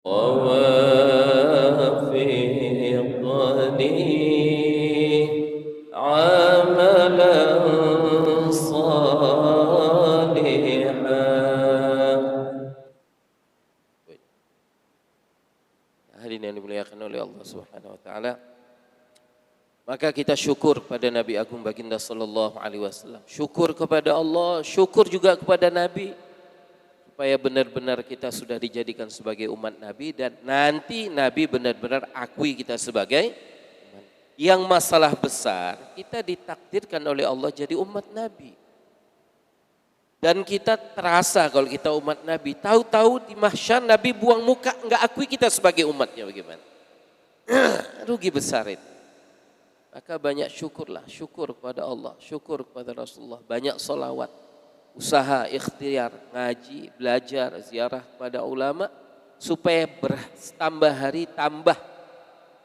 ووافقني عملا صالحا. Hadirin yang dimuliakan oleh Allah Subhanahu wa taala, maka kita syukur pada Nabi Agung Baginda sallallahu alaihi wasallam. Syukur kepada Allah, syukur juga kepada Nabi, supaya benar-benar kita sudah dijadikan sebagai umat Nabi dan nanti Nabi benar-benar akui kita sebagai umat. Yang masalah besar, kita ditakdirkan oleh Allah jadi umat Nabi. Dan kita terasa kalau kita umat Nabi, tahu-tahu di mahsyar Nabi buang muka, enggak akui kita sebagai umatnya, bagaimana? Rugi besar itu. Maka banyak syukurlah, syukur kepada Allah, syukur kepada Rasulullah, banyak solawat, usaha, ikhtiar, ngaji, belajar, ziarah kepada ulama, supaya bertambah hari, tambah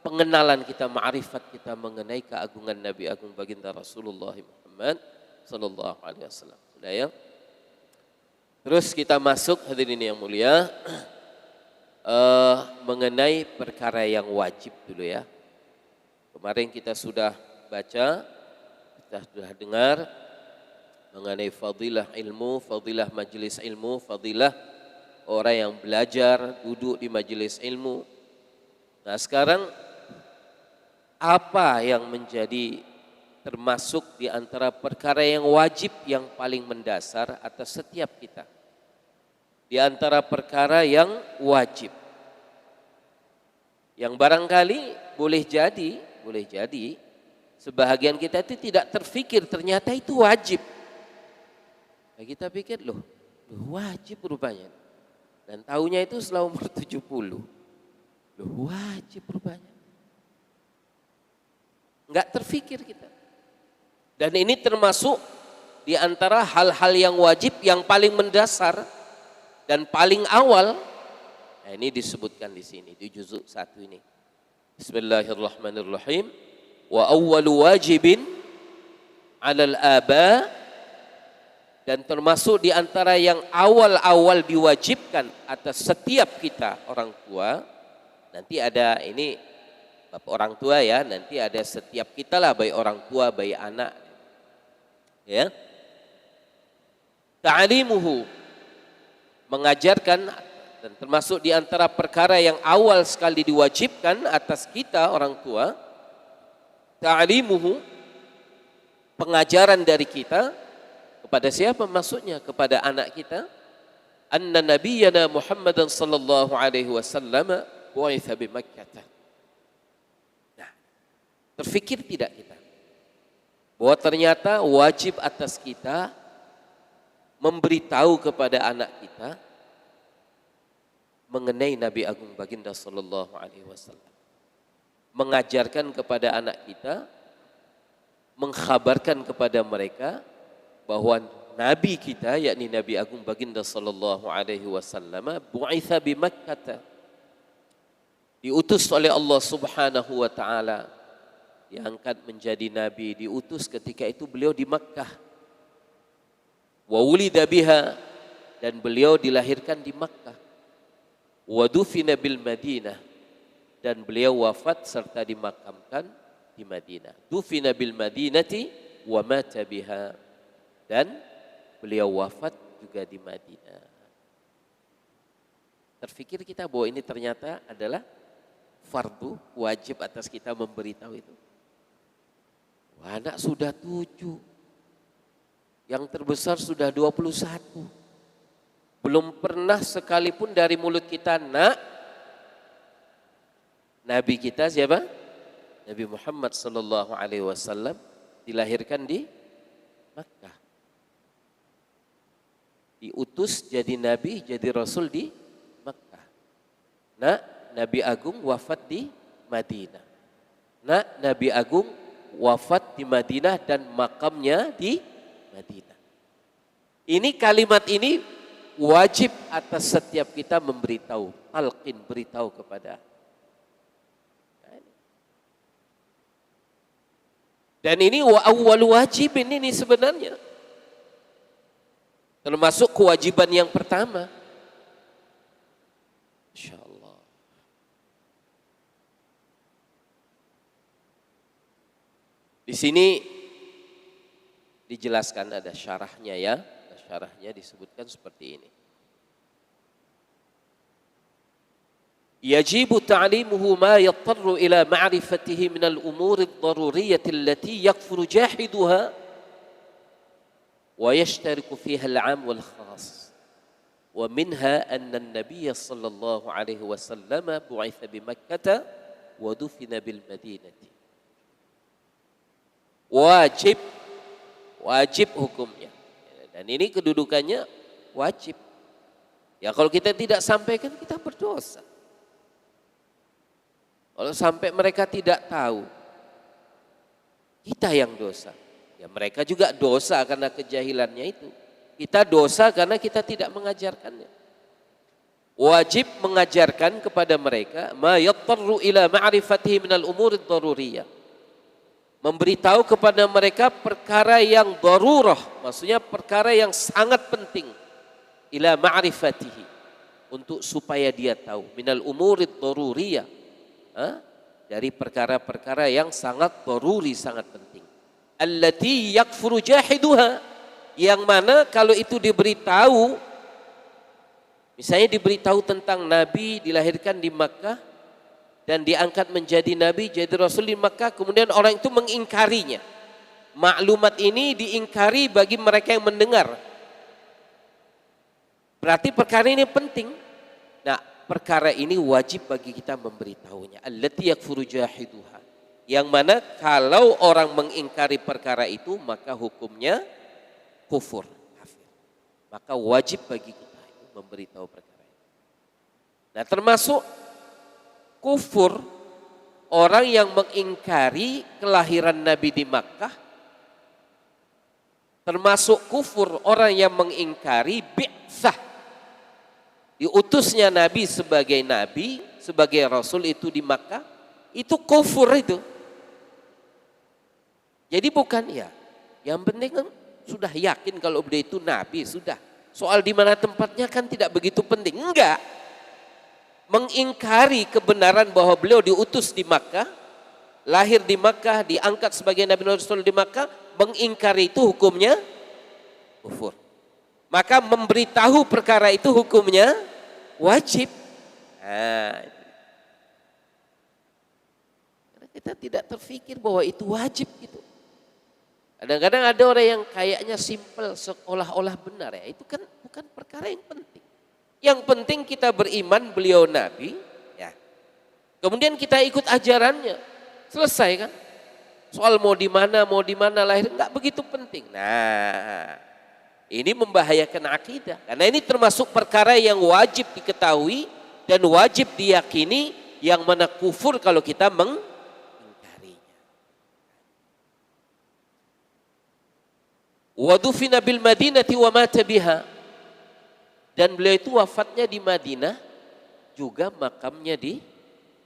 pengenalan kita, ma'rifat kita mengenai keagungan Nabi Agung Baginda Rasulullah Muhammad sallallahu alaihi wasallam. Sudah ya? Terus kita masuk, hadirin yang mulia, mengenai perkara yang wajib dulu ya. Kemarin kita sudah baca, kita sudah dengar mengenai fadilah ilmu, fadilah majelis ilmu, fadilah orang yang belajar, duduk di majelis ilmu. Nah sekarang apa yang menjadi termasuk di antara perkara yang wajib yang paling mendasar atas setiap kita? Di antara perkara yang wajib, yang barangkali boleh jadi sebahagian kita itu tidak terfikir ternyata itu wajib. Nah, kita pikir loh wajib rupanya, dan tahunya itu setelah umur 70. Loh wajib rupanya, nggak terfikir kita. Dan ini termasuk di antara hal-hal yang wajib yang paling mendasar dan paling awal. Nah, ini disebutkan di sini di juzuk 1 ini. Bismillahirrahmanirrahim. Wa awwalu wajibin 'alal aba, dan termasuk di antara yang awal-awal diwajibkan atas setiap kita orang tua. Nanti ada ini bapak orang tua ya, nanti ada setiap kita lah, baik orang tua, baik anak. Ya. Ta'limuhu, mengajarkan, dan termasuk di antara perkara yang awal sekali diwajibkan atas kita orang tua, ta'limuhu, pengajaran dari kita kepada siapa maksudnya? Kepada anak kita. Anna nabiyyana Muhammadan sallallahu alaihi wasallam bu'itsa bi Makkah. Nah, terfikir tidak kita bahwa ternyata wajib atas kita memberitahu kepada anak kita mengenai Nabi Agung Baginda sallallahu alaihi wasallam. Mengajarkan kepada anak kita, mengkhabarkan kepada mereka bahwa Nabi kita, yakni Nabi Agung Baginda sallallahu alaihi wasallam, bu'itsa bi Makkah, diutus oleh Allah Subhanahu wa taala, diangkat menjadi nabi, diutus ketika itu beliau di Makkah. Wa wulida biha, dan beliau dilahirkan di Makkah. Wa dufina bil Madinah, dan beliau wafat serta dimakamkan di Madinah. Dufina bil Madinati wa mata biha, dan beliau wafat juga di Madinah. Terfikir kita bahwa ini ternyata adalah fardu, wajib atas kita memberitahu itu. Wah, anak sudah 7, yang terbesar sudah 21. Belum pernah sekalipun dari mulut kita nak. Nabi kita siapa? Nabi Muhammad sallallahu alaihi wasallam dilahirkan di Makkah. Diutus jadi nabi, jadi rasul di Makkah. Nah, Nabi Agung wafat di Madinah. Nah, Nabi Agung wafat di Madinah dan makamnya di Madinah. Ini kalimat ini wajib atas setiap kita memberitahu, talqin, beritahu kepada. Dan ini wa awwal wajib ini sebenarnya termasuk kewajiban yang pertama. Insyaallah. Di sini dijelaskan ada syarahnya ya. Syarahnya disebutkan seperti ini. Yajibu ta'limuhu ma yattarru ila ma'rifatihi minal umuri ad-daruriyyati allati yakfuru jahiduha wa yashtariku fiha al-'am wal khas. Wa minha anna an-nabiy sallallahu alaihi wasallam bu'itha bi Makkah wa dufina bil Madinati. Wajib hukumnya. Dan ini kedudukannya wajib. Ya kalau kita tidak sampaikan kita berdosa. Kalau sampai mereka tidak tahu, kita yang dosa. Ya mereka juga dosa karena kejahilannya itu. Kita dosa karena kita tidak mengajarkannya. Wajib mengajarkan kepada mereka ma yattarru ila ma'rifatihi minal umuri ad-daruriyah. Memberitahu kepada mereka perkara yang darurah, maksudnya perkara yang sangat penting. Ila ma'rifatihi, untuk supaya dia tahu. Minal umurid daruriyah, dari perkara-perkara yang sangat daruri, sangat penting. Allati yakfuru jahiduha, yang mana kalau itu diberitahu, misalnya diberitahu tentang Nabi dilahirkan di Makkah, dan diangkat menjadi Nabi, jadi Rasul di Makkah, kemudian orang itu mengingkarinya. Maklumat ini diingkari bagi mereka yang mendengar. Berarti perkara ini penting. Nah, perkara ini wajib bagi kita memberitahunya. Allati yakfuru jahiduha. Yang mana kalau orang mengingkari perkara itu, maka hukumnya kufur, kafir. Maka wajib bagi kita memberitahu perkara itu. Nah, termasuk kufur orang yang mengingkari kelahiran Nabi di Makkah, termasuk kufur orang yang mengingkari bi'tsah, diutusnya Nabi, sebagai Rasul itu di Makkah, itu kufur itu. Jadi bukan ya, yang penting kan sudah yakin kalau beliau itu Nabi, sudah. Soal di mana tempatnya kan tidak begitu penting, enggak. Mengingkari kebenaran bahwa beliau diutus di Makkah, lahir di Makkah, diangkat sebagai Nabi Rasul di Makkah, mengingkari itu hukumnya kufur. Maka memberitahu perkara itu hukumnya wajib. Nah, karena kita tidak terfikir bahwa itu wajib gitu. Kadang-kadang ada orang yang kayaknya simpel, seolah-olah benar ya, itu kan bukan perkara yang penting. Yang penting kita beriman beliau Nabi, ya. Kemudian kita ikut ajarannya, selesai kan? Soal mau di mana lahir, nggak begitu penting. Nah, ini membahayakan akidah, karena ini termasuk perkara yang wajib diketahui dan wajib diyakini, yang mana kufur kalau kita mengingkarinya. Wa dufina bil Madinati wa mata biha. Dan beliau itu wafatnya di Madinah, juga makamnya di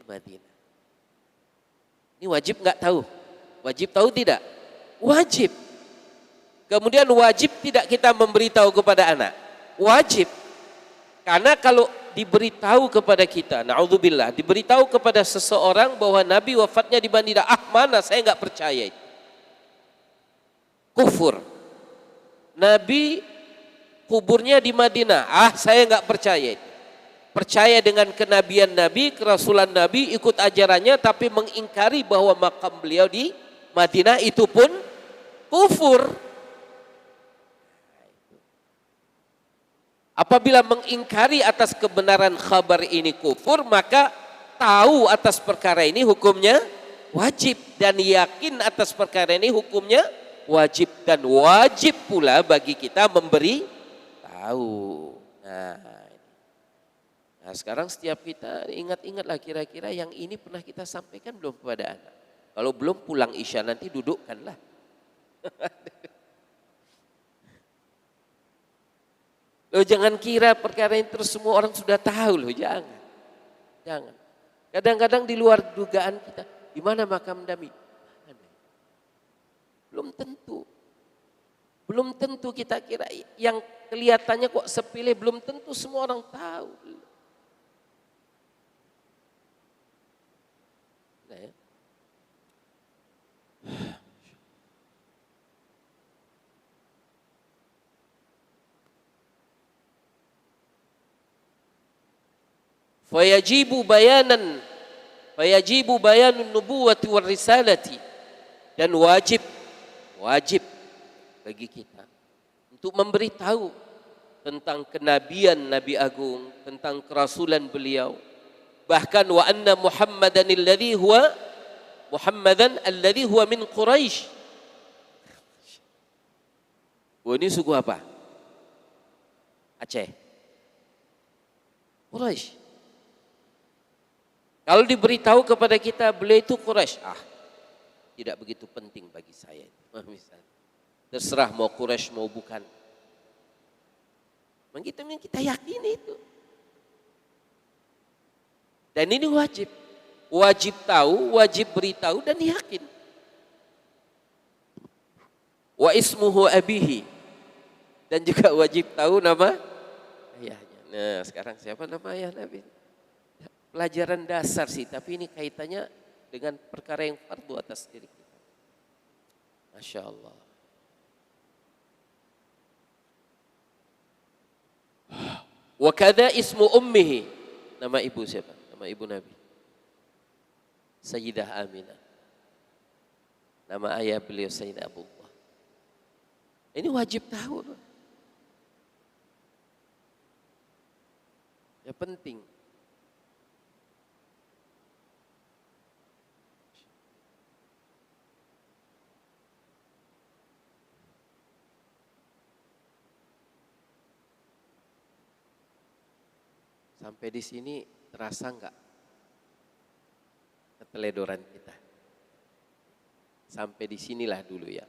Madinah. Ini wajib nggak tahu? Wajib tahu tidak? Wajib. Kemudian wajib tidak kita memberitahu kepada anak? Wajib. Karena kalau diberitahu kepada kita, na'udzubillah, diberitahu kepada seseorang bahwa Nabi wafatnya di Madinah, mana saya nggak percaya itu. Kufur. Nabi kuburnya di Madinah, saya nggak percaya itu. Percaya dengan kenabian Nabi, kerasulan Nabi, ikut ajarannya, tapi mengingkari bahwa makam beliau di Madinah, itu pun kufur. Apabila mengingkari atas kebenaran khabar ini kufur, maka tahu atas perkara ini hukumnya wajib, dan yakin atas perkara ini hukumnya wajib, dan wajib pula bagi kita memberi tahu. Nah, sekarang setiap kita ingat-ingatlah kira-kira yang ini pernah kita sampaikan belum kepada anak. Kalau belum, pulang isya nanti dudukkanlah. Loh, jangan kira perkara ini terus semua orang sudah tahu loh, jangan. Jangan. Kadang-kadang di luar dugaan kita, di mana makam Nabi? Belum tentu. Belum tentu kita kira yang kelihatannya kok sepilih, belum tentu semua orang tahu. Nah, ya. fayajibu bayanan fayajibu bayanun nubuwati war risalati, dan wajib bagi kita untuk memberitahu tentang kenabian Nabi Agung, tentang kerasulan beliau. Bahkan wa anna Muhammadan alladhi huwa min Quraisy. Ini suku apa? Aceh. Quraisy. Kalau diberitahu kepada kita beliau itu Quraisy, tidak begitu penting bagi saya. Misalnya, terserah mau Quraisy mau bukan. Memang kita yakini itu. Dan ini wajib tahu, wajib beritahu dan yakin. Wa ismuhu abihi, dan juga wajib tahu nama ayahnya. Nah, sekarang siapa nama ayah Nabi? Pelajaran dasar sih, tapi ini kaitannya dengan perkara yang fardu atas diri kita. Masya Allah. Wa kada ismu ummihi, nama ibu siapa? Nama ibu Nabi Sayyidah Aminah. Nama ayah beliau Sayyidina Abdullah. Ini wajib tahu. Ya penting. Sampai di sini terasa enggak keteledoran kita? Sampai di sinilah dulu ya.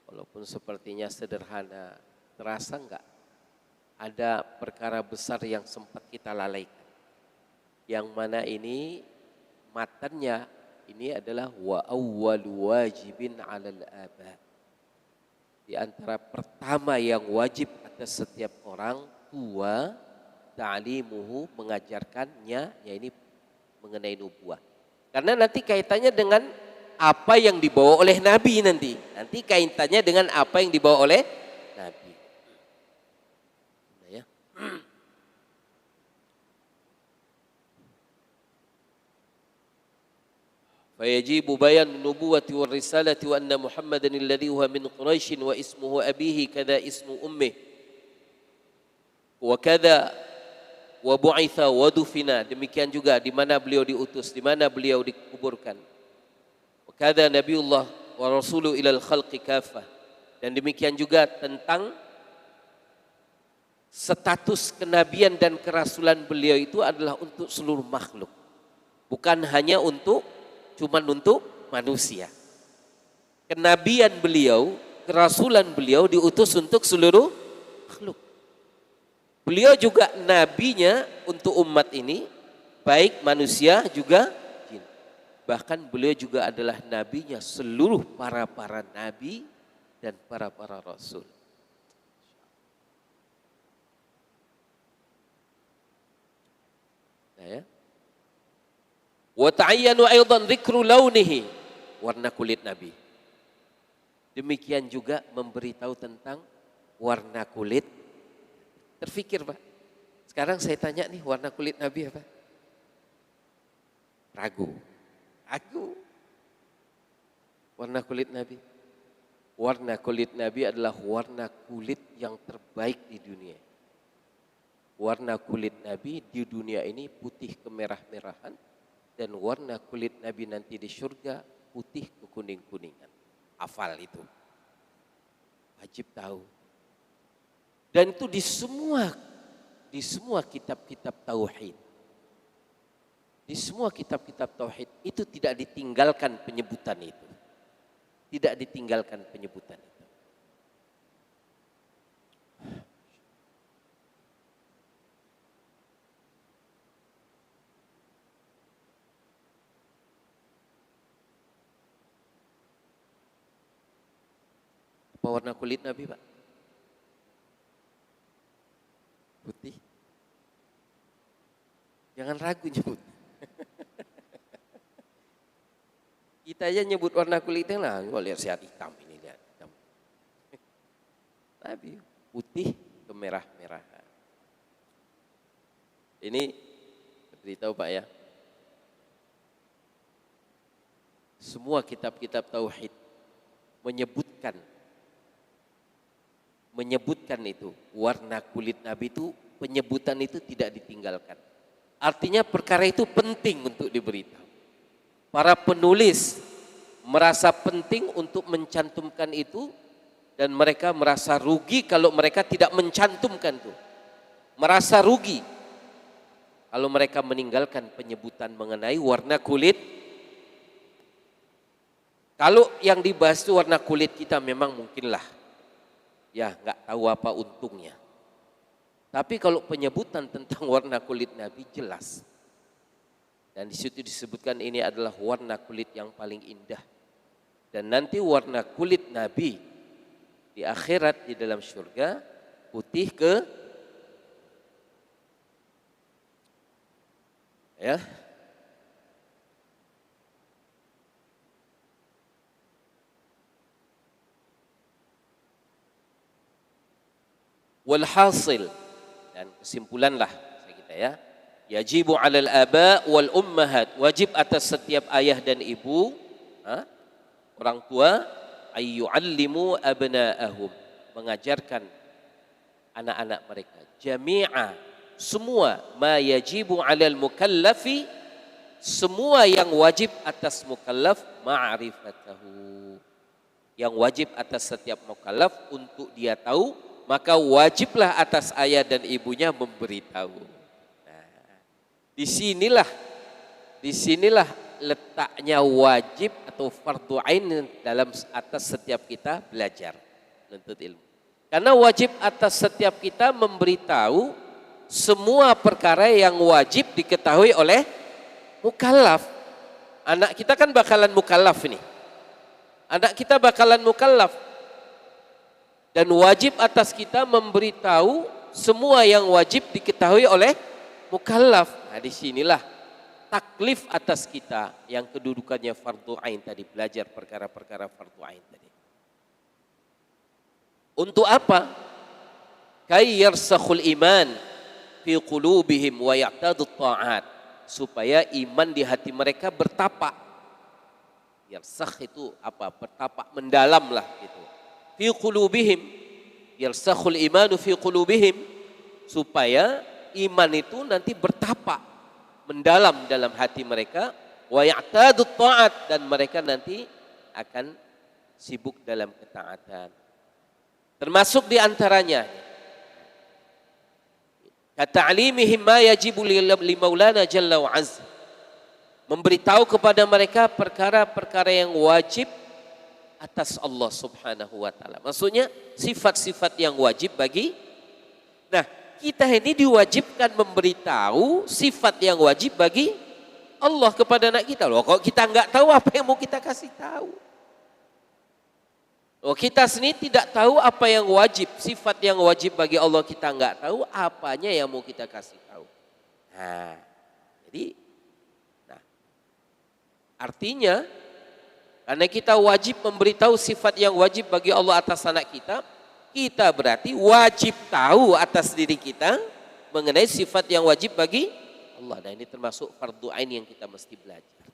Walaupun sepertinya sederhana, terasa enggak ada perkara besar yang sempat kita lalaikan? Yang mana ini matannya ini adalah wa awwalu wajibin 'alal aba. Di antara pertama yang wajib atas setiap orang tua, ta'limuhu, mengajarkannya, ya ini mengenai nubuah. Karena nanti kaitannya dengan apa yang dibawa oleh Nabi nanti. Nanti kaitannya dengan apa yang dibawa oleh Nabi. Nah, ya. Fayajibu bayan nubuwati war risalati wa anna Muhammadan alladhi huwa min Quraisy wa ismuhu abihi kada ismu ummih. Wa kada wa bu'itha wa dufina, demikian juga di mana beliau diutus, di mana beliau dikuburkan. Wa kadza nabiullah wa rasulu ilal khalqi kafah, dan demikian juga tentang status kenabian dan kerasulan beliau itu adalah untuk seluruh makhluk, bukan hanya untuk manusia. Kenabian beliau, kerasulan beliau diutus untuk seluruh makhluk. Beliau juga nabinya untuk umat ini, baik manusia juga jin. Bahkan beliau juga adalah nabinya seluruh para nabi dan para rasul. Nah, ya. Wa ta'ayyanu aidan dzikru launihi, warna kulit nabi. Demikian juga memberitahu tentang warna kulit. Terfikir Pak, sekarang saya tanya nih, warna kulit Nabi apa? Ragu. Warna kulit Nabi. Warna kulit Nabi adalah warna kulit yang terbaik di dunia. Warna kulit Nabi di dunia ini putih kemerah-merahan, dan warna kulit Nabi nanti di surga putih kekuning-kuningan. Hafal itu. Wajib tahu. Dan itu di semua kitab-kitab tauhid. Di semua kitab-kitab tauhid itu tidak ditinggalkan penyebutan itu. Tidak ditinggalkan penyebutan itu. Apa warna kulit Nabi, Pak? Putih. Jangan ragu nyebut. Kita aja nyebut warna kulitnya lah, gua lihat sehat hitam ini, lihat hitam. Nabi putih kemerah-merahan. Ini Beritahu Pak ya. Semua kitab-kitab tauhid menyebutkan itu warna kulit Nabi itu, penyebutan itu tidak ditinggalkan. Artinya perkara itu penting untuk diberitahu. Para penulis merasa penting untuk mencantumkan itu, dan mereka merasa rugi kalau mereka tidak mencantumkan itu. Merasa rugi kalau mereka meninggalkan penyebutan mengenai warna kulit. Kalau yang dibahas itu warna kulit kita, memang mungkinlah ya nggak tahu apa untungnya. Tapi kalau penyebutan tentang warna kulit Nabi jelas. Dan di situ disebutkan ini adalah warna kulit yang paling indah. Dan nanti warna kulit Nabi di akhirat di dalam surga putih ya. Walhasil, dan kesimpulanlah kita ya, yajibu 'alal aba wal ummahat, wajib atas setiap ayah dan ibu, orang tua, ayyu'allimu abna'ahum, mengajarkan anak-anak mereka, jami'a, semua, ma yajibu 'alal mukallafi, semua yang wajib atas mukallaf, ma'rifatahu, yang wajib atas setiap mukallaf untuk dia tahu, maka wajiblah atas ayah dan ibunya memberitahu. Nah, disinilah letaknya wajib atau fardu ain dalam atas setiap kita belajar menuntut ilmu. Karena wajib atas setiap kita memberitahu semua perkara yang wajib diketahui oleh mukallaf. Anak kita kan bakalan mukallaf ini. Anak kita bakalan mukallaf. Dan wajib atas kita memberitahu semua yang wajib diketahui oleh mukallaf. Nah, disinilah taklif atas kita yang kedudukannya fardu ain tadi, belajar perkara-perkara fardu ain tadi. Untuk apa? Kay yarsakhul iman fi qulubihim wa ya'tadu ta'at, supaya iman di hati mereka bertapak. Yarsakh itu apa? Bertapak mendalam lah gitu. Fi qulubihim, yarsakhul imanu fi qulubihim, supaya iman itu nanti bertapak mendalam dalam hati mereka, wa ya'tadu ta'at, dan mereka nanti akan sibuk dalam ketaatan. Termasuk di antaranya kata'limihim ma yajibu li maulana jalla wa azza, memberitahu kepada mereka perkara-perkara yang wajib atas Allah subhanahu wa ta'ala. Maksudnya sifat-sifat yang wajib bagi. Nah, kita ini diwajibkan memberitahu sifat yang wajib bagi Allah kepada anak kita. Loh, kalau kita nggak tahu, apa yang mau kita kasih tahu? Loh, kita sendiri tidak tahu apa yang wajib, sifat yang wajib bagi Allah kita nggak tahu, apanya yang mau kita kasih tahu. Nah, jadi, artinya karena kita wajib memberitahu sifat yang wajib bagi Allah atas anak kita, kita berarti wajib tahu atas diri kita mengenai sifat yang wajib bagi Allah. Dan ini termasuk fardu ain yang kita mesti belajar.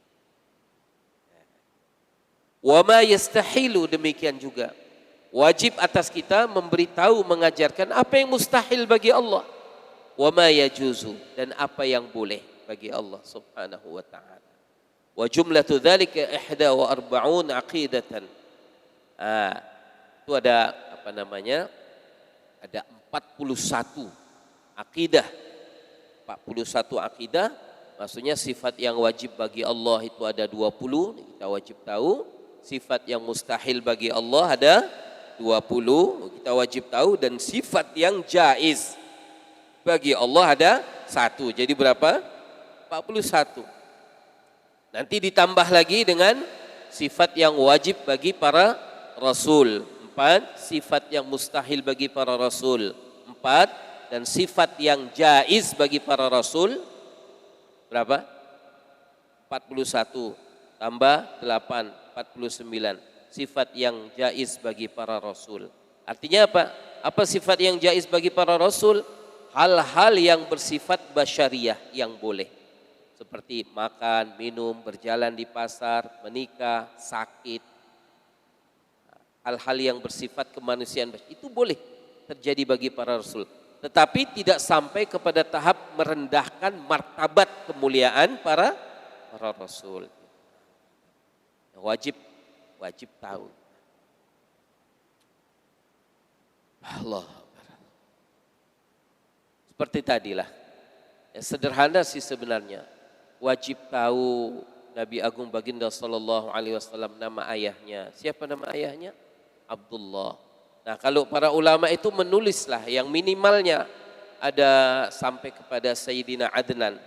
Wa ma yastahilu, demikian juga wajib atas kita memberitahu, mengajarkan apa yang mustahil bagi Allah. Wa ma yajuzu, dan apa yang boleh bagi Allah subhanahu wa ta'ala. Wa jumlatu dzalika 41 aqidatan. Itu ada apa namanya? Ada 41 akidah. 41 akidah, maksudnya sifat yang wajib bagi Allah itu ada 20, kita wajib tahu. Sifat yang mustahil bagi Allah ada 20, kita wajib tahu. Dan sifat yang jaiz bagi Allah ada 1. Jadi berapa? 41. Nanti ditambah lagi dengan sifat yang wajib bagi para rasul. 4, sifat yang mustahil bagi para rasul. 4, dan sifat yang jaiz bagi para rasul. Berapa? 41 tambah 8, 49. Sifat yang jaiz bagi para rasul. Artinya apa? Apa sifat yang jaiz bagi para rasul? Hal-hal yang bersifat basyariah yang boleh. seperti makan, minum, berjalan di pasar, menikah, sakit, hal-hal yang bersifat kemanusiaan itu boleh terjadi bagi para rasul, tetapi tidak sampai kepada tahap merendahkan martabat kemuliaan para rasul. Wajib tahu. Allah. Seperti tadilah. Ya, sederhana sih sebenarnya. Wajib tahu Nabi Agung Baginda sallallahu alaihi wasallam nama ayahnya. Siapa nama ayahnya? Abdullah. Nah, kalau para ulama itu menulislah yang minimalnya ada sampai kepada Sayyidina Adnan.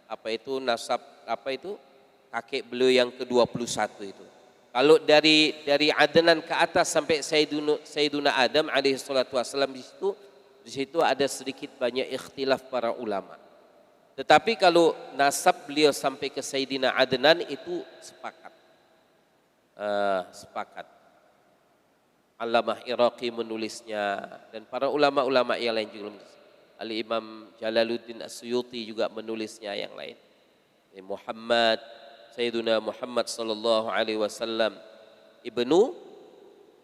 Apa itu nasab, apa itu? Kakek beliau yang ke-21 itu. Kalau dari Adnan ke atas sampai Sayyiduna Adam alaihi salatu wasallam di situ ada sedikit banyak ikhtilaf para ulama. Tetapi kalau nasab beliau sampai ke Sayyidina Adnan itu sepakat. Allamah Iraqi menulisnya dan para ulama-ulama yang lain juga menulis. Al-Imam Jalaluddin As-Suyuti juga menulisnya yang lain. Sayyiduna Muhammad sallallahu alaihi wasallam ibnu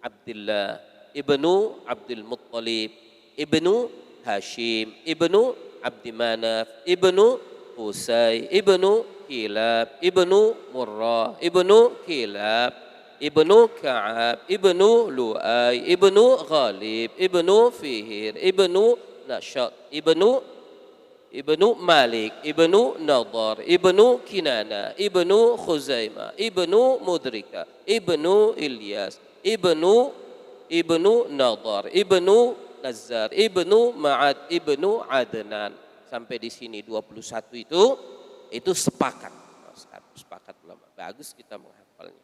Abdullah, ibnu Abdul Muttalib, ibnu Hashim, ibnu Abdi Manaf, ibnu Qusay, ibnu Kilab, ibnu Murrah, ibnu Kilab, ibnu Ka'ab, ibnu Lu'ay, ibnu Ghalib, ibnu Fihir, ibnu Nashat, ibnu Malik, ibnu Nadar, ibnu Kinana, ibnu Khuzaimah, ibnu Mudrika, ibnu Ilyas, ibnu Nadar, ibnu Nazar, ibnu Ma'ad, ibnu Adnan. Sampai di sini 21 itu sepakat ulama. Bagus kita menghafalnya.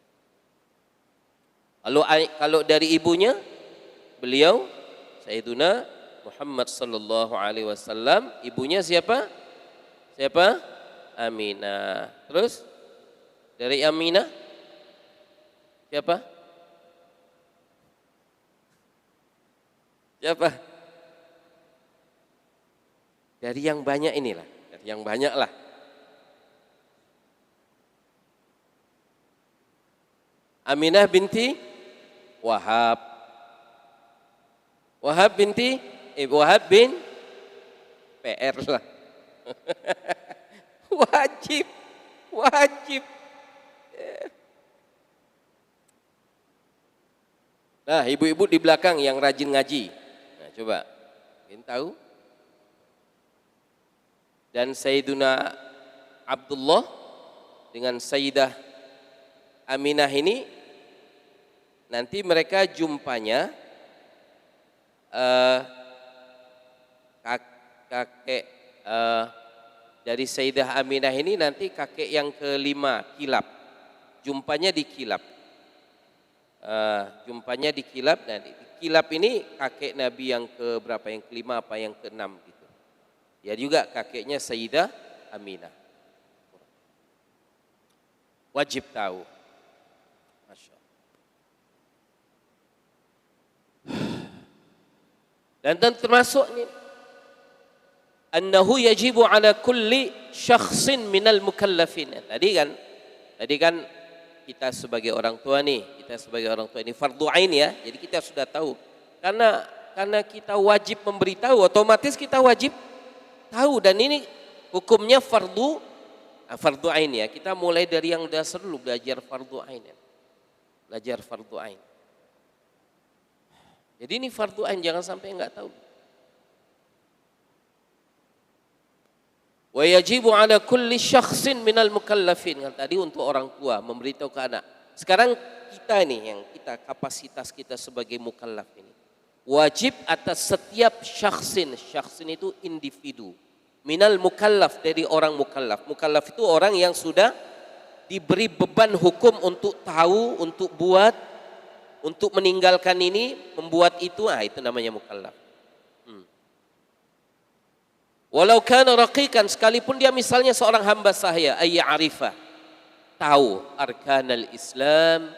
Kalau dari ibunya, beliau Sayyiduna Muhammad sallallahu alaihi wasallam, ibunya siapa? Aminah. Terus dari Aminah siapa? Dari yang banyak inilah, dari yang banyak lah. Aminah binti Wahab. Wahab bin PR lah. Wajib. Nah, ibu-ibu di belakang yang rajin ngaji. Nah, coba. Ingin tahu? Dan Sayyiduna Abdullah dengan Sayyidah Aminah ini nanti mereka jumpanya kakek dari Sayyidah Aminah ini nanti kakek yang kelima, Kilab. Jumpanya di Kilab. Nah, di Kilab ini kakek Nabi yang ke berapa? Yang kelima apa yang keenam gitu. Ya juga kakeknya Sayyidah Aminah. Wajib tahu. Masya Allah. Dan termasuk ini annahu yajibu ala kulli syakhsin minal mukallafin. Tadi kan kita sebagai orang tua ini fardhu ain ya. Jadi kita sudah tahu. Karena kita wajib memberitahu, otomatis kita wajib tahu, dan ini hukumnya fardhu ain ya. Kita mulai dari yang dasar dulu, belajar fardhu ain ya. Jadi ini fardhu ain, jangan sampai enggak tahu. Wa yajibu ala kulli syakhsin minal mukallafin. Kan tadi untuk orang tua memberitahu ke anak. Sekarang kita ini, yang kapasitas kita sebagai mukallaf ini, wajib atas setiap syakhsin itu individu. Minal mukallaf, dari orang mukallaf. Mukallaf itu orang yang sudah diberi beban hukum untuk tahu, untuk buat, untuk meninggalkan ini, membuat itu, itu namanya mukallaf. Walau kana raqiqan, sekalipun dia misalnya seorang hamba sahaya, ayya'rifah, tahu arkanal Islam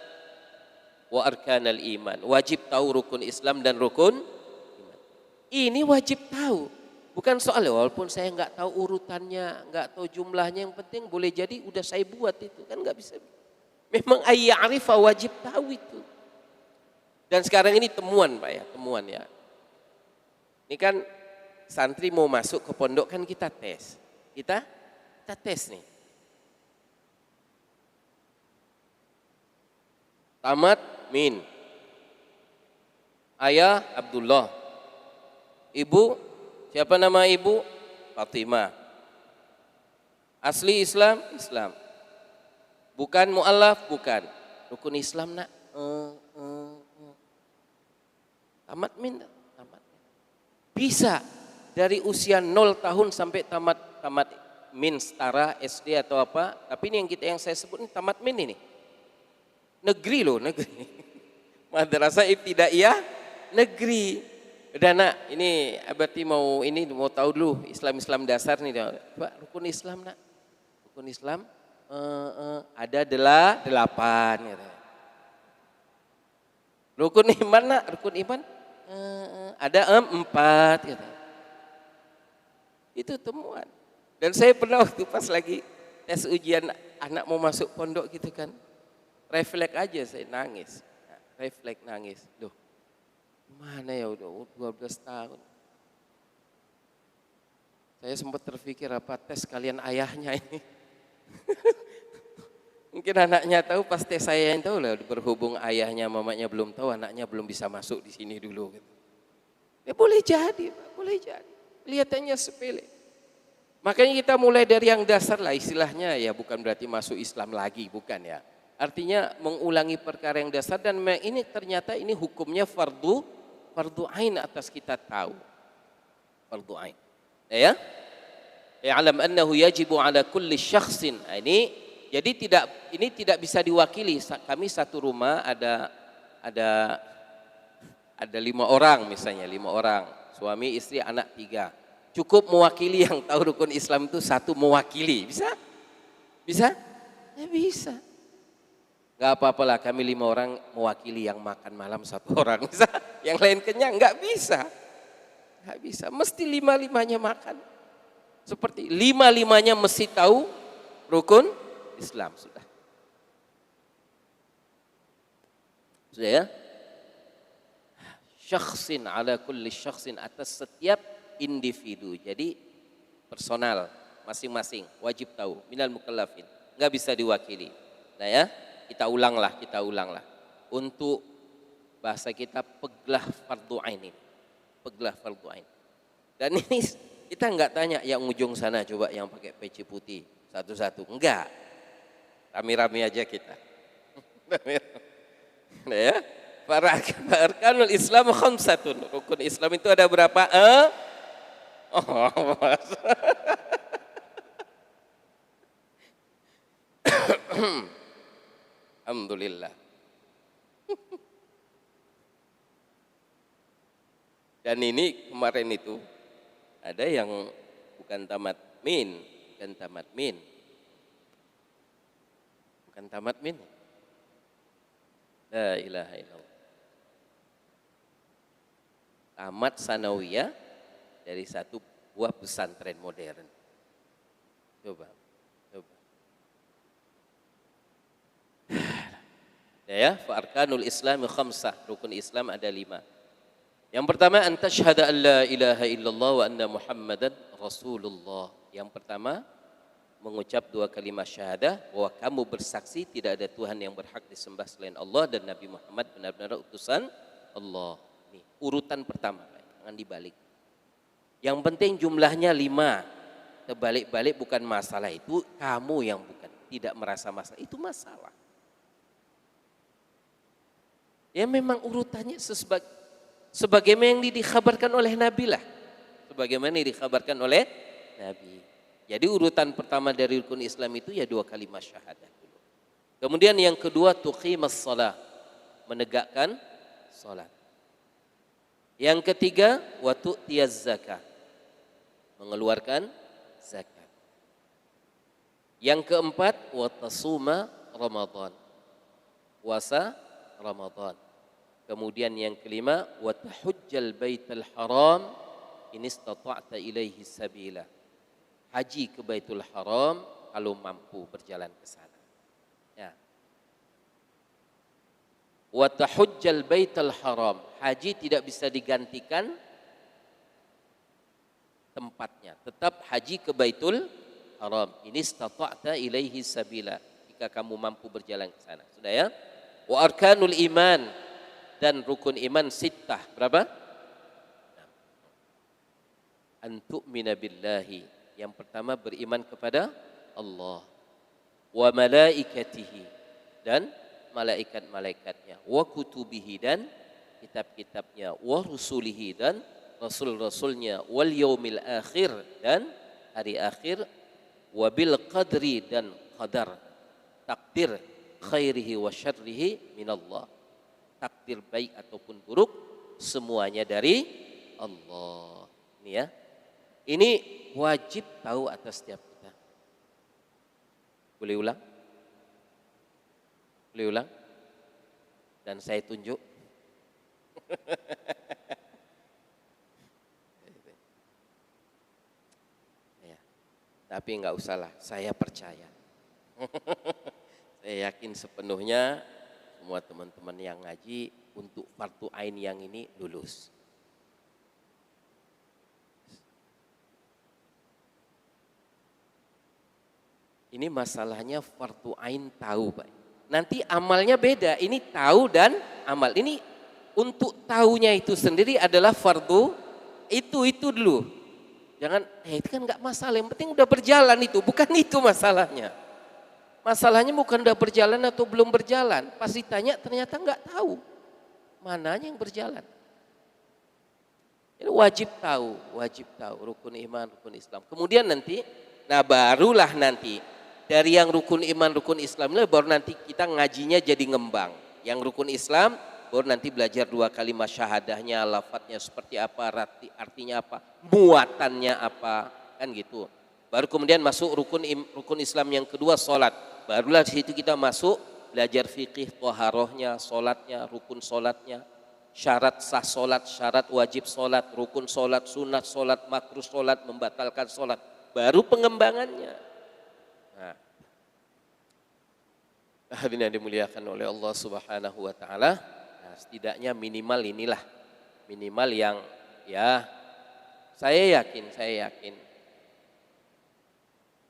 wa arkanal iman. Wajib tahu rukun Islam dan rukun iman. Ini wajib tahu. Bukan soal walaupun saya nggak tahu urutannya, nggak tahu jumlahnya, yang penting boleh jadi udah saya buat itu kan nggak bisa. Memang ayya'rifa wajib tahu itu. Dan sekarang ini temuan Pak ya, temuan ya. Ini kan santri mau masuk ke pondok kan kita tes. Kita tes nih. Tamat min. Ayah Abdullah. Ibu, siapa nama ibu? Fatimah. Asli Islam? Islam. Bukan mu'allaf? Bukan. Rukun Islam nak? Tamat min. Tamat. Bisa dari usia 0 tahun sampai tamat min setara SD atau apa. Tapi ini yang saya sebut ini tamat min ini. Negeri loh, negeri. Madrasah ibtidaiyah negeri. Udah nak, ini berarti mau tahu dulu Islam dasar nih. Pak, rukun Islam nak. Rukun Islam ada 8 gitu. Rukun iman nak, rukun iman ada 4 gitu. Itu temuan. Dan saya pernah waktu pas lagi tes ujian anak mau masuk pondok gitu kan. Refleks aja saya nangis. Refleks nangis. Loh, mana ya udah 12 tahun. Saya sempat terpikir apa tes kalian ayahnya ini. Mungkin anaknya tahu, pas tes saya yang tahu lah, berhubung ayahnya mamanya belum tahu, anaknya belum bisa masuk di sini dulu gitu. Ya boleh jadi, Pak, boleh jadi. Kelihatannya sepele. Makanya kita mulai dari yang dasar lah istilahnya, ya bukan berarti masuk Islam lagi, bukan ya. Artinya mengulangi perkara yang dasar, dan ini ternyata ini hukumnya fardu ain atas kita tahu. Fardu ain. Ya? Ya'lam annahu yajibu ala kulli syakhsin. Ini jadi tidak bisa diwakili. Kami satu rumah ada 5 orang misalnya, 5 orang. Suami, istri, anak 3. Cukup mewakili yang tahu rukun Islam itu 1 mewakili. Bisa? Bisa? Ya bisa. Gak apa-apalah kami 5 orang mewakili yang makan malam 1 orang. Bisa? Yang lain kenyang? Gak bisa. Gak bisa. Mesti 5-5-nya makan. Seperti 5-5-nya mesti tahu rukun Islam. Sudah ya? Syakhsin ala kulli syakhsin, atas setiap individu. Jadi personal masing-masing wajib tahu minal mukallafin. Gak bisa diwakili. Nah ya? Kita ulanglah. Untuk bahasa kita peglah fardu ain ini. Peglah fardu ain. Dan ini kita enggak tanya yang ujung sana coba yang pakai peci putih satu-satu. Enggak. Rame-rame aja kita. Nah ya. Arkanul Islam khamsatun. Rukun Islam itu ada berapa? Alhamdulillah. Dan ini kemarin itu ada yang bukan tamat min. La ilaha illallah. Tamat sanawiyah dari satu buah pesantren modern. Coba. Ya, fa arkanul Islam khamsah, rukun Islam ada 5. Yang pertama, an tashhada an la ilaha illallah wa anna Muhammadan Rasulullah. Yang pertama, mengucap 2 kalimat syahadah bahwa kamu bersaksi tidak ada Tuhan yang berhak disembah selain Allah dan Nabi Muhammad benar-benar utusan Allah. Ini urutan pertama, jangan dibalik. Yang penting jumlahnya 5. Terbalik-balik bukan masalah, itu kamu yang bukan tidak merasa masalah, itu masalah. Ya memang urutannya sebagaimana yang dikhabarkan oleh Nabi lah. Sebagaimana yang dikhabarkan oleh Nabi. Jadi urutan pertama dari rukun Islam itu ya 2 kalimat syahadah dulu. Kemudian yang kedua tuqimas shalah, menegakkan salat. Yang ketiga wa tu'tiyaz zakah, mengeluarkan zakat. Yang keempat wa tasuma Ramadan, puasa Ramadan. Kemudian yang kelima wa tahujjal baital haram in istata'ta ilaihi sabila. Haji ke Baitul Haram kalau mampu berjalan ke sana. Ya. Wa tahujjal Baitul Haram. Haji tidak bisa digantikan tempatnya. Tetap haji ke Baitul Haram. In istata'ta ilaihi sabila. Jika kamu mampu berjalan ke sana. Sudah ya? Wa arkanul iman, dan rukun iman sittah. Berapa? An tu'mina billahi. Yang pertama beriman kepada Allah. Wa malaikatihi, dan malaikat-malaikatnya. Wa kutubihi, dan kitab-kitabnya. Wa rusulihi, dan rasul-rasulnya. Wal yaumil akhir, dan hari akhir. Wa bil qadri, dan qadar. Takdir khairihi wa syarrihi minallah. Takdir baik ataupun buruk semuanya dari Allah. Ini ya. Ini wajib tahu atas setiap kita. Boleh ulang? Boleh ulang? Dan saya tunjuk. Ya. Tapi enggak usahlah, saya percaya. Saya yakin sepenuhnya semua teman-teman yang ngaji untuk fardu ain yang ini lulus. Ini masalahnya fardu ain tahu, Pak. Nanti amalnya beda. Ini tahu dan amal. Ini untuk tahunya itu sendiri adalah fardu itu dulu. Jangan, itu kan enggak masalah. Yang penting udah berjalan itu. Bukan itu masalahnya. Masalahnya bukan udah berjalan atau belum berjalan. Pas ditanya ternyata enggak tahu. Mananya yang berjalan. Ini wajib tahu rukun iman, rukun Islam. Kemudian nanti, nah barulah nanti dari yang rukun iman, rukun Islam ini baru nanti kita ngajinya jadi ngembang. Yang rukun Islam baru nanti belajar 2 kalimat syahadahnya, lafadznya seperti apa, artinya apa, muatannya apa, kan gitu. Baru kemudian masuk rukun Islam yang kedua, sholat. Barulah di situ kita masuk belajar fikih, toharohnya, sholatnya, rukun sholatnya, syarat sah sholat, syarat wajib sholat, rukun sholat, sunat sholat, makruh sholat, membatalkan sholat. Baru pengembangannya. Nah, hadirin yang dimuliakan oleh Allah Subhanahu wa taala, nah, setidaknya minimal inilah. Minimal yang ya saya yakin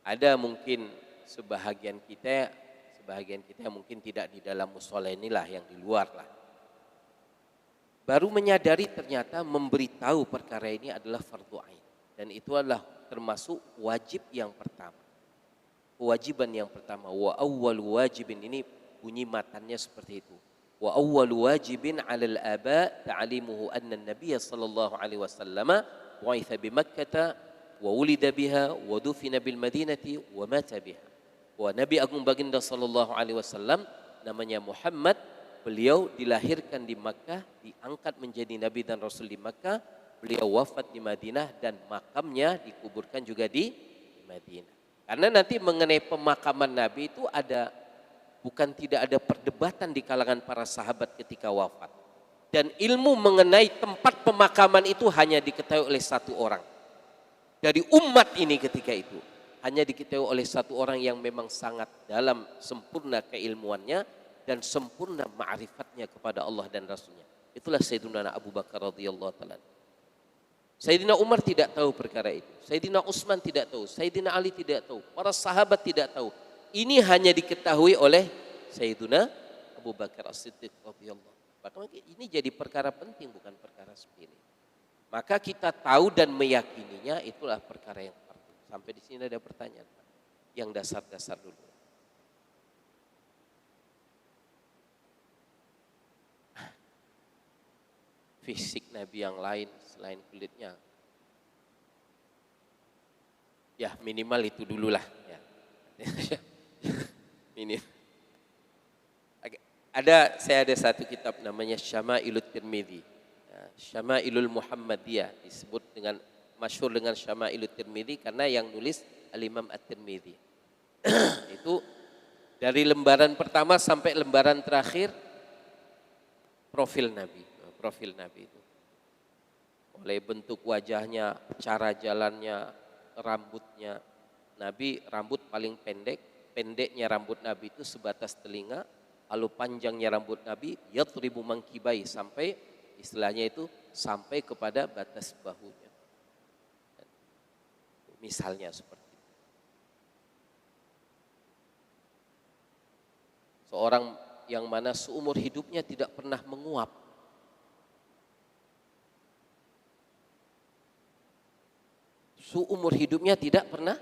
ada mungkin sebahagian kita mungkin tidak di dalam mushola inilah, yang di luar lah. Baru menyadari ternyata memberitahu perkara ini adalah fardu ain. Dan itu adalah termasuk wajib yang pertama. Kewajiban yang pertama. Wa awwalu wajibin, ini bunyi matannya seperti itu. Wa awwalu wajibin 'alal aba ta'limuhu anna an-nabiy sallallahu alaihi wasallam bu'itsa bi Makkah wa wulida biha wa dufina bil Madinati wa mata biha. Wa Nabi Agung Baginda sallallahu alaihi wasallam namanya Muhammad, beliau dilahirkan di Makkah, diangkat menjadi nabi dan rasul di Makkah, beliau wafat di Madinah dan makamnya dikuburkan juga di Madinah. Karena nanti mengenai pemakaman Nabi itu tidak ada perdebatan di kalangan para sahabat ketika wafat. Dan ilmu mengenai tempat pemakaman itu hanya diketahui oleh satu orang. Dari umat ini ketika itu. Hanya diketahui oleh satu orang yang memang sangat dalam sempurna keilmuannya dan sempurna ma'rifatnya kepada Allah dan Rasulnya. Itulah Sayyidina Abu Bakar radhiyallahu ta'ala. Sayyidina Umar tidak tahu perkara itu. Sayyidina Utsman tidak tahu. Sayyidina Ali tidak tahu. Para sahabat tidak tahu. Ini hanya diketahui oleh Sayyidina Abu Bakar As-Siddiq radhiyallahu. Maka ini jadi perkara penting, bukan perkara sepele. Maka kita tahu dan meyakininya, itulah perkara yang penting. Sampai di sini ada pertanyaan, yang dasar-dasar dulu. Fisik Nabi yang lain selain kulitnya, ya minimal itu dululah. Ya. Minimal. Saya ada satu kitab namanya Syama'ilul Tirmidzi, ya, Syama'ilul Muhammadiyah, disebut dengan masyhur dengan Syama'ilul Tirmidzi karena yang nulis Al-Imam At-Tirmidzi. Itu dari lembaran pertama sampai lembaran terakhir profil Nabi itu. oleh bentuk wajahnya, cara jalannya, rambutnya. Nabi rambut paling pendek, pendeknya rambut Nabi itu sebatas telinga, lalu panjangnya rambut Nabi yadribu mangkibai, sampai istilahnya itu sampai kepada batas bahunya. Misalnya seperti itu. Seorang yang mana seumur hidupnya tidak pernah menguap. Seumur hidupnya tidak pernah.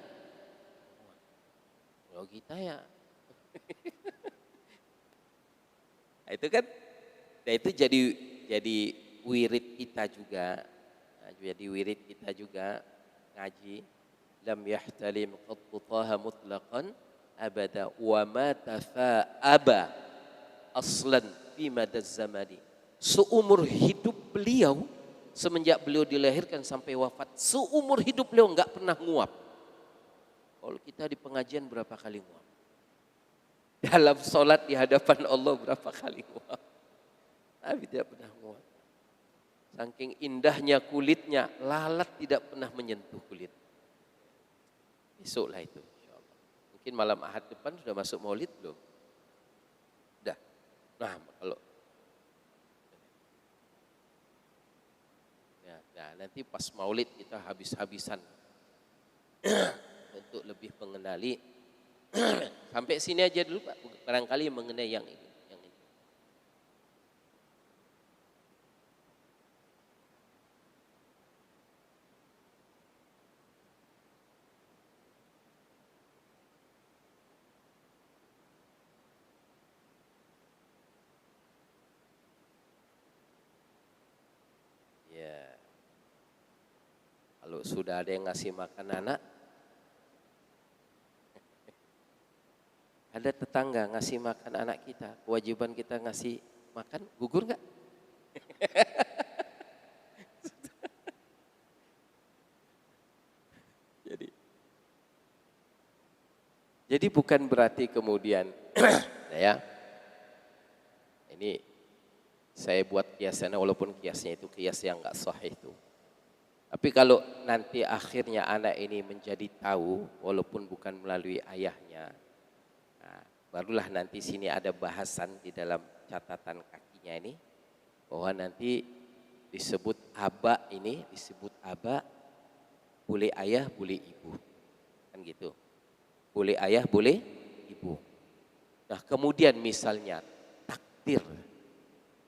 Kalau kita ya. Nah, itu kan, nah itu jadi wirid kita juga. Nah, jadi wirid kita juga ngaji. Lam yahtalim qattu taha mutlaqan abada wa ma tafa'aba aslan fi madaz zamani. Seumur hidup beliau, semenjak beliau dilahirkan sampai wafat, seumur hidup beliau enggak pernah nguap. Kalau kita di pengajian berapa kali nguap? Dalam sholat di hadapan Allah berapa kali nguap? Tapi tidak pernah nguap. Saking indahnya kulitnya, lalat tidak pernah menyentuh kulit. Besoklah itu, insyaallah. Mungkin malam Ahad depan sudah masuk Maulid belum? Sudah. Nah, kalau nah, nanti pas Maulid kita habis-habisan untuk lebih mengenali. Sampai sini aja dulu Pak, barangkali mengenai yang ini. Ya, kalau sudah ada yang ngasih makan anak, ada tetangga ngasih makan anak kita, kewajiban kita ngasih makan, gugur nggak? Jadi bukan berarti kemudian ya, ini saya buat kiasannya, walaupun kiasnya itu kias yang nggak sahih itu. Tapi kalau nanti akhirnya anak ini menjadi tahu, walaupun bukan melalui ayahnya, nah, barulah nanti sini ada bahasan di dalam catatan kakinya ini, bahwa nanti disebut aba ini, disebut aba, boleh ayah, boleh ibu. Kan gitu. Boleh ayah, boleh ibu. Nah kemudian misalnya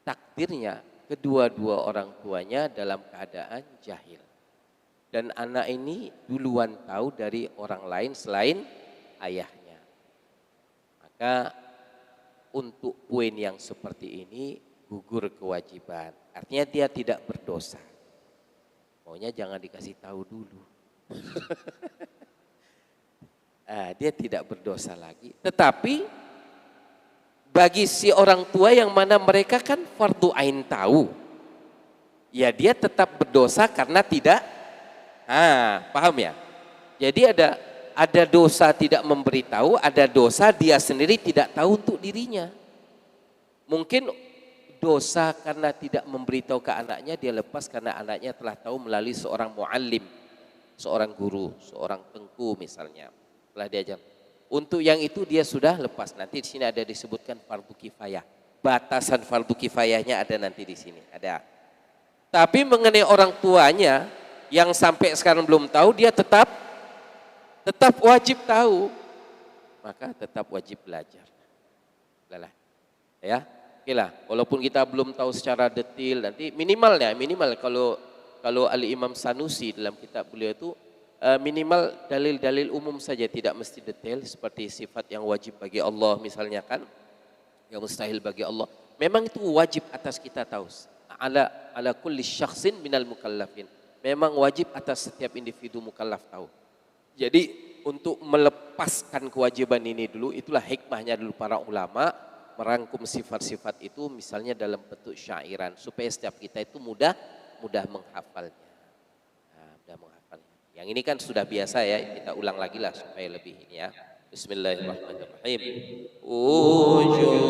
takdirnya kedua-dua orang tuanya dalam keadaan jahil. Dan anak ini duluan tahu dari orang lain selain ayahnya. Maka untuk poin yang seperti ini gugur kewajiban. Artinya dia tidak berdosa. Maunya jangan dikasih tahu dulu. Dia tidak berdosa lagi. Tetapi bagi si orang tua yang mana mereka kan fardu ain tahu, ya dia tetap berdosa karena tidak. Paham ya? Jadi ada dosa tidak memberitahu, ada dosa dia sendiri tidak tahu untuk dirinya. Mungkin dosa karena tidak memberitahu ke anaknya dia lepas karena anaknya telah tahu melalui seorang muallim, seorang guru, seorang tengku misalnya. Telah diajar. Untuk yang itu dia sudah lepas. Nanti di sini ada disebutkan fardu kifayah. Batasan fardu kifayahnya ada nanti di sini. Ada. Tapi mengenai orang tuanya yang sampai sekarang belum tahu, dia tetap wajib tahu. Maka tetap wajib belajar. Udah lah. Ya. Oke lah. Walaupun kita belum tahu secara detail, nanti minimal kalau Al-Imam Sanusi dalam kitab beliau itu minimal dalil-dalil umum saja, tidak mesti detail, seperti sifat yang wajib bagi Allah misalnya kan, yang mustahil bagi Allah. Memang itu wajib atas kita tahu. Ala kulli syakhsin minal mukallafin. Memang wajib atas setiap individu mukallaf tahu. Jadi untuk melepaskan kewajiban ini dulu, itulah hikmahnya dulu para ulama merangkum sifat-sifat itu misalnya dalam bentuk syairan supaya setiap kita itu mudah menghafalnya. Yang ini kan sudah biasa ya, kita ulang lagi lah supaya lebih ini ya. Bismillahirrahmanirrahim. Wujud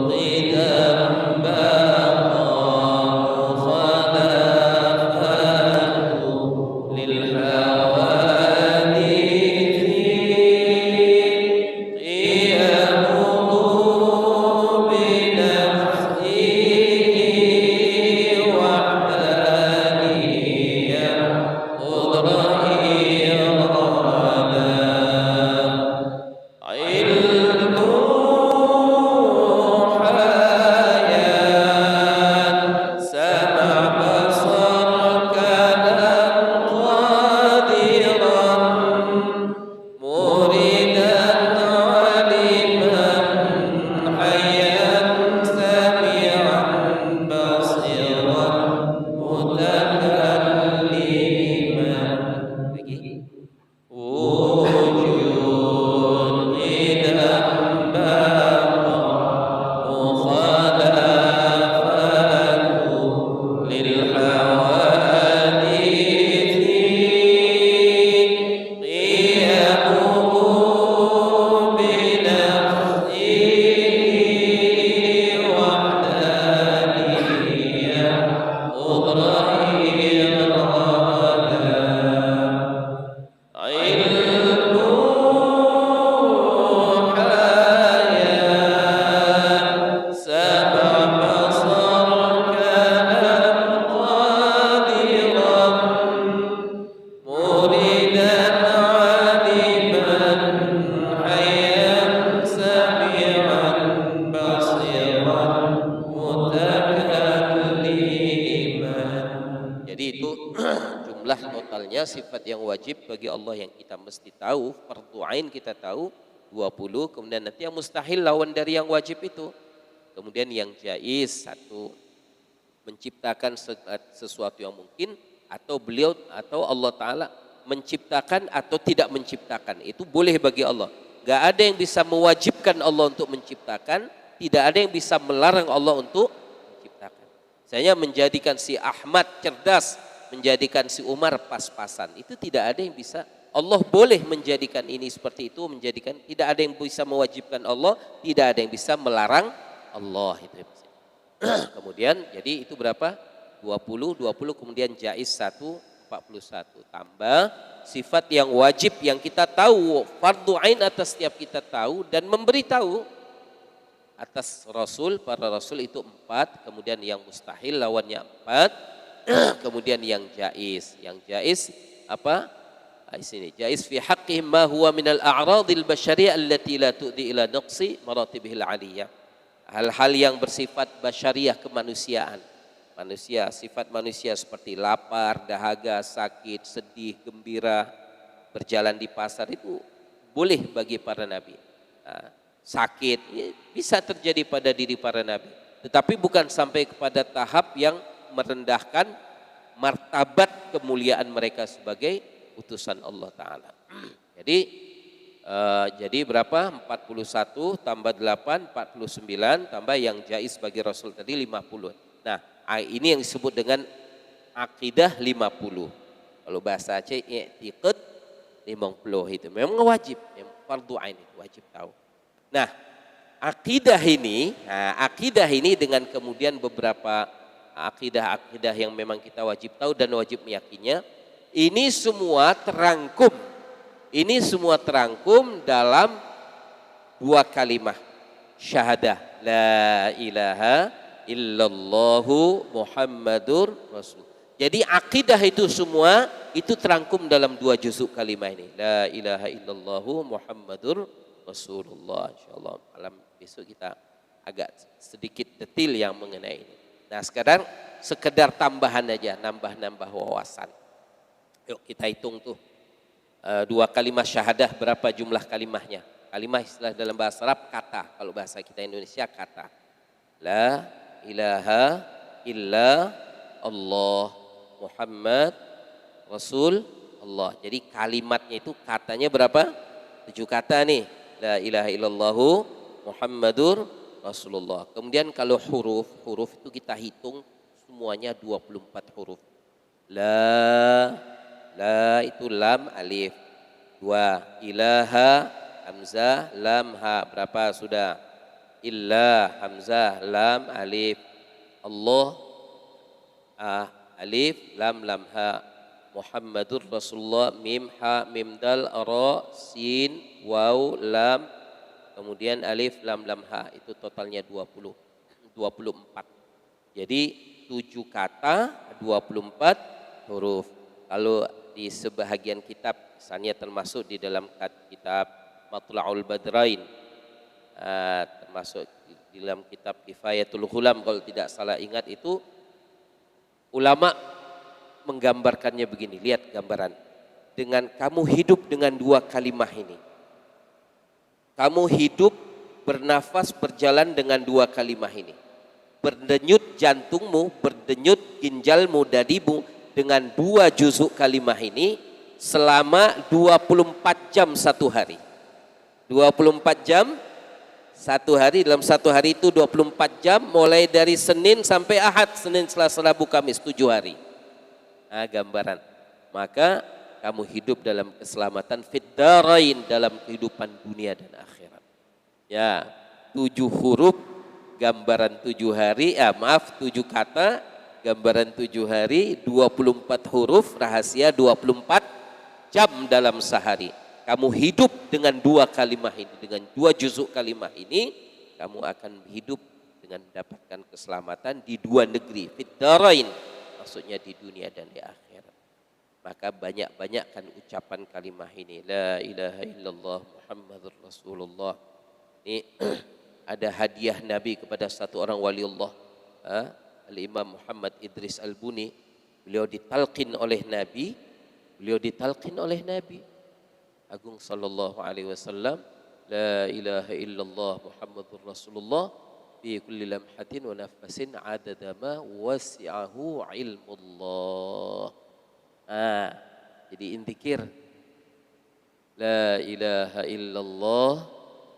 qidam baqa khalafa ilmu hayat sama basar kalam qadiran muridan aliman hayyan sami'an basiran mutakalliman lagi wujud idam baqa mukhalafatu lil hawadithi qiyamuhu binafsihi wahdaniyah qudrahi ilmu hayat sama basar kalam qadiran muridan aliman hayyan sami'an basiran mutakalliman. Jadi itu jumlah totalnya sifat yang wajib bagi Allah yang kita mesti tahu, fardu ain kita tahu 20, kemudian nanti yang mustahil lawan dari yang wajib itu. Kemudian yang jaiz satu, menciptakan sesuatu yang mungkin atau beliau atau Allah Ta'ala menciptakan atau tidak menciptakan, itu boleh bagi Allah. Gak ada yang bisa mewajibkan Allah untuk menciptakan, tidak ada yang bisa melarang Allah untuk menciptakan. Saya menjadikan si Ahmad cerdas, menjadikan si Umar pas-pasan, itu tidak ada yang bisa. Allah boleh menjadikan ini seperti itu, menjadikan, tidak ada yang bisa mewajibkan Allah, tidak ada yang bisa melarang Allah. Itu. Kemudian jadi itu berapa? 20, kemudian jaiz 1, 41. Tambah sifat yang wajib yang kita tahu, fardu ain atas setiap kita tahu dan memberitahu. Atas Rasul, para Rasul itu 4, kemudian yang mustahil lawannya 4, kemudian yang jaiz. Yang jaiz apa? Di sini jaiz fi haqqihim ma huwa min al-a'radil basyariyah allati la tu'di ila naqsi maratibihil 'aliyah. Hal-hal yang bersifat basyariah kemanusiaan. Manusia, sifat manusia seperti lapar, dahaga, sakit, sedih, gembira, berjalan di pasar itu boleh bagi para nabi. Nah, sakit bisa terjadi pada diri para nabi, tetapi bukan sampai kepada tahap yang merendahkan martabat kemuliaan mereka sebagai utusan Allah Ta'ala. Jadi berapa? 41 tambah 8, 49, tambah yang jaiz bagi Rasul tadi 50. Nah, ini yang disebut dengan akidah 50. Kalau bahasa Aceh i'tiqad 50 itu memang wajib, memang fardu ain itu wajib tahu. Nah, akidah ini dengan kemudian beberapa akidah yang memang kita wajib tahu dan wajib meyakininya. Ini semua terangkum dalam 2 kalimat syahadah, la ilaha illallahu Muhammadur Rasul. Jadi akidah itu semua itu terangkum dalam 2 juzuk kalimat ini, la ilaha illallahu Muhammadur Rasulullah. Insyaallah malam besok kita agak sedikit detail yang mengenai ini. Nah, sekarang sekedar tambahan aja, nambah wawasan. Yuk kita hitung tuh 2 kalimat syahadah berapa jumlah kalimahnya. Kalimah istilah dalam bahasa Arab kata, kalau bahasa kita Indonesia kata. La ilaha illa Allah Muhammad Rasul Allah. Jadi kalimatnya itu katanya berapa? 7 kata nih. La ilaha illallahu Muhammadur Rasulullah. Kemudian kalau huruf itu kita hitung semuanya 24 huruf. La itu lam alif. 2 ilaha hamzah lam ha. Berapa sudah? Illa hamzah lam alif. Allah alif lam ha. Muhammadur Rasulullah mim ha mim dal ra sin waw lam kemudian alif lam ha. Itu totalnya 24. Jadi 7 kata 24 huruf. Kalau di sebahagian kitab, misalnya termasuk di dalam kitab Matla'ul Badrain, termasuk di dalam kitab Kifayatul Ghulam kalau tidak salah ingat itu, ulama menggambarkannya begini, lihat gambaran. Dengan kamu hidup dengan dua kalimah ini. Kamu hidup, bernafas, berjalan dengan dua kalimah ini. Berdenyut jantungmu, berdenyut ginjalmu, dadimu dengan dua juzuk kalimah ini selama 24 jam satu hari. 24 jam satu hari, dalam satu hari itu 24 jam mulai dari Senin sampai Ahad, Senin, Selasa, Rabu, Kamis, 7 hari. Nah, gambaran. Maka kamu hidup dalam keselamatan fid darain, dalam kehidupan dunia dan akhirat. Ya, 7 huruf, gambaran 7 hari, 7 kata, gambaran 7 hari, 24 huruf, rahasia 24 jam dalam sehari. Kamu hidup dengan dua kalimah ini, dengan dua juzuk kalimah ini, kamu akan hidup dengan mendapatkan keselamatan di dua negeri, fid darain, maksudnya di dunia dan di akhirat. Maka banyak-banyakkan ucapan kalimah ini, la ilaha illallah Muhammadur Rasulullah. Ini ada hadiah Nabi kepada satu orang waliullah, Al-Imam Muhammad Idris Al-Buni. Beliau ditalqin oleh Nabi, Agung sallallahu alaihi wasallam, la ilaha illallah Muhammadur Rasulullah fi kulli lamhatin wa nafasin adada ma wasi'ahu ilmullah. Jadi intikir la ilaha illallah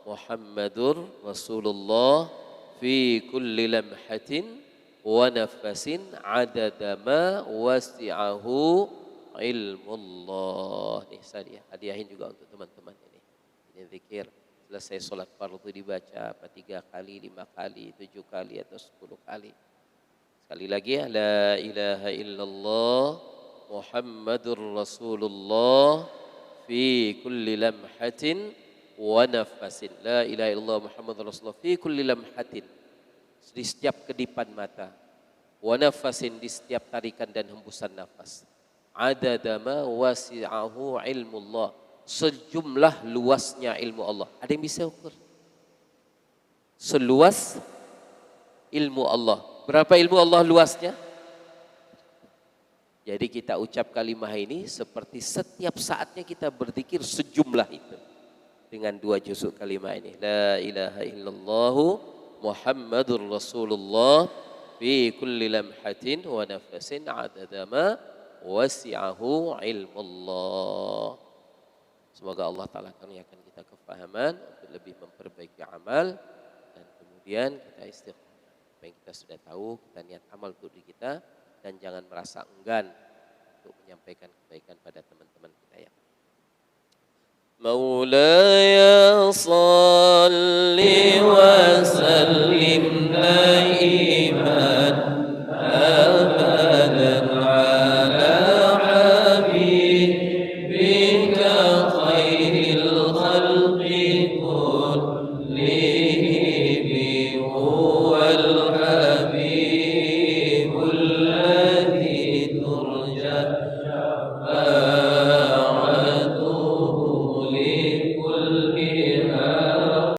Muhammadur Rasulullah fi kulli lamhatin wa nafasin adada ma wasi'ahu ilmullah. Nih saya hadiahin juga untuk teman-teman ini. Ini zikir selesai sholat fardu dibaca 3 kali, 5 kali, 7 kali atau 10 kali. Sekali lagi ya, la ilaha illallah Muhammadur Rasulullah fi kulli lamhatin wa nafasin. La ilaha illallah Muhammadur Rasulullah fi kulli lamhatin, di setiap kedipan mata, wa nafasin, di setiap tarikan dan hembusan nafas. Adada ma wasi'ahu ilmullah, sejumlah luasnya ilmu Allah. Ada yang bisa ukur? Seluas ilmu Allah. Berapa ilmu Allah luasnya? Jadi kita ucap kalimah ini seperti setiap saatnya kita berzikir sejumlah itu. Dengan dua juzuk kalimah ini. La ilaha illallah Muhammadur Rasulullah fi kulli lamhatin wa nafasin adada ma wasi'ahu ilmullah. Semoga Allah Ta'ala karuniakan kita kefahaman untuk lebih memperbaiki amal, dan kemudian kita istiqomah. Apa yang kita sudah tahu, kita niat amal untuk diri kita, dan jangan merasa enggan untuk menyampaikan kebaikan pada teman-teman kita yang Maulaya salli wa sallim daiman abadan ala habibika khairil khalqi kulli